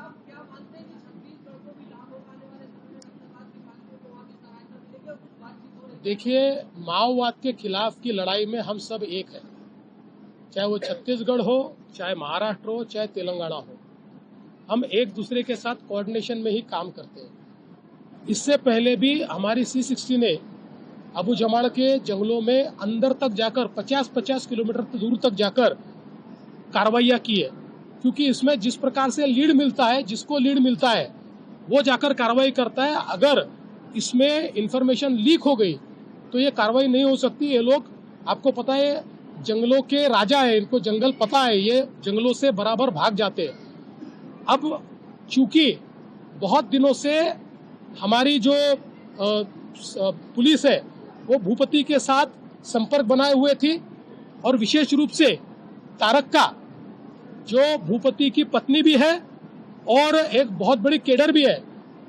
आप क्या मानते हैं कि छत्तीसगढ़ को भी लाभ होगा आने वाले समय में नक्सलवाद की पार्टियों को वहाँ की सहायता मिलेगी और कुछ बातचीत हो रही है? देखिए, माओवाद के खिलाफ की लड़ाई में हम सब एक हैं, चाहे वो छत्तीसगढ़ हो, चाहे महाराष्ट्र हो, चाहे तेलंगाना हो। हम एक दूसरे के साथ कोऑर्डिनेशन में ही काम करते हैं। इससे पहले भी हमारी C-60 ने अबू जमाड़ के जंगलों में अंदर तक जाकर 50-50 किलोमीटर दूर तक जाकर कार्रवाइयाँ की है, क्योंकि इसमें जिस प्रकार से लीड मिलता है, जिसको लीड मिलता है वो जाकर कार्रवाई करता है। अगर इसमें इंफॉर्मेशन लीक हो गई तो ये कार्रवाई नहीं हो सकती। ये लोग, आपको पता है, जंगलों के राजा है, इनको जंगल पता है, ये जंगलों से बराबर भाग जाते हैं। अब चूंकि बहुत दिनों से हमारी जो पुलिस है वो भूपति के साथ संपर्क बनाए हुए थी, और विशेष रूप से तारक्का जो भूपति की पत्नी भी है और एक बहुत बड़ी केडर भी है,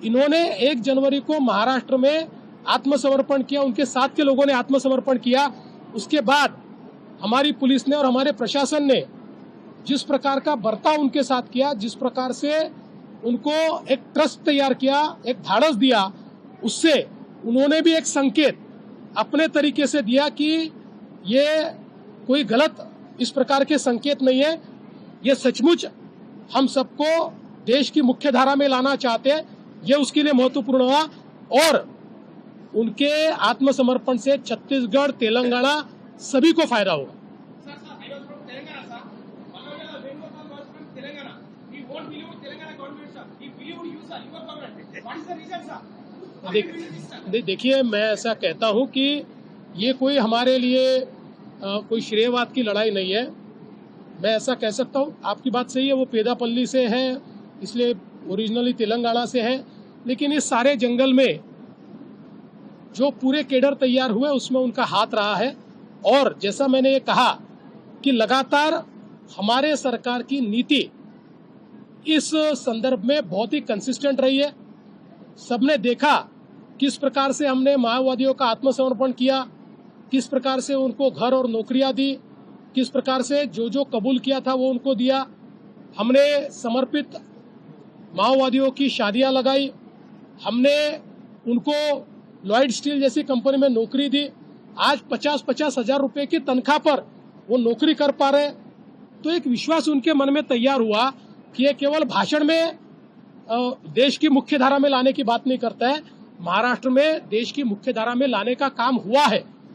इन्होंने 1 जनवरी को महाराष्ट्र में आत्मसमर्पण किया, उनके साथ के लोगों ने आत्मसमर्पण किया। उसके बाद हमारी पुलिस ने और हमारे प्रशासन ने जिस प्रकार का बर्ताव उनके साथ किया, जिस प्रकार से उनको एक ट्रस्ट तैयार किया, एक धाड़स दिया, उससे उन्होंने भी एक संकेत अपने तरीके से दिया कि ये कोई गलत इस प्रकार के संकेत नहीं है, ये सचमुच हम सबको देश की मुख्य धारा में लाना चाहते हैं। ये उसके लिए महत्वपूर्ण हुआ, और उनके आत्मसमर्पण से छत्तीसगढ़, तेलंगाना सभी को फायदा होगा। देखिए, मैं ऐसा कहता हूं कि ये कोई हमारे लिए कोई श्रेयवाद की लड़ाई नहीं है। मैं ऐसा कह सकता हूं, आपकी बात सही है, वो पेदापल्ली से है, इसलिए ओरिजिनली तेलंगाना से है, लेकिन इस सारे जंगल में जो पूरे केडर तैयार हुए उसमें उनका हाथ रहा है। और जैसा मैंने ये कहा कि लगातार हमारे सरकार की नीति इस संदर्भ में बहुत ही कंसिस्टेंट रही है। सबने देखा किस प्रकार से हमने माओवादियों का आत्मसमर्पण किया, किस प्रकार से उनको घर और नौकरियां दी, किस प्रकार से जो जो कबूल किया था वो उनको दिया। हमने समर्पित माओवादियों की शादियां लगाई, हमने उनको लॉयड स्टील जैसी कंपनी में नौकरी दी। आज 50-50 हजार रुपए की तनख्वाह पर वो नौकरी कर पा रहे। तो एक विश्वास उनके मन में तैयार हुआ कि ये केवल भाषण में देश की मुख्य धारा में लाने की बात नहीं करता है, महाराष्ट्र में देश की मुख्य धारा में लाने का काम हुआ है।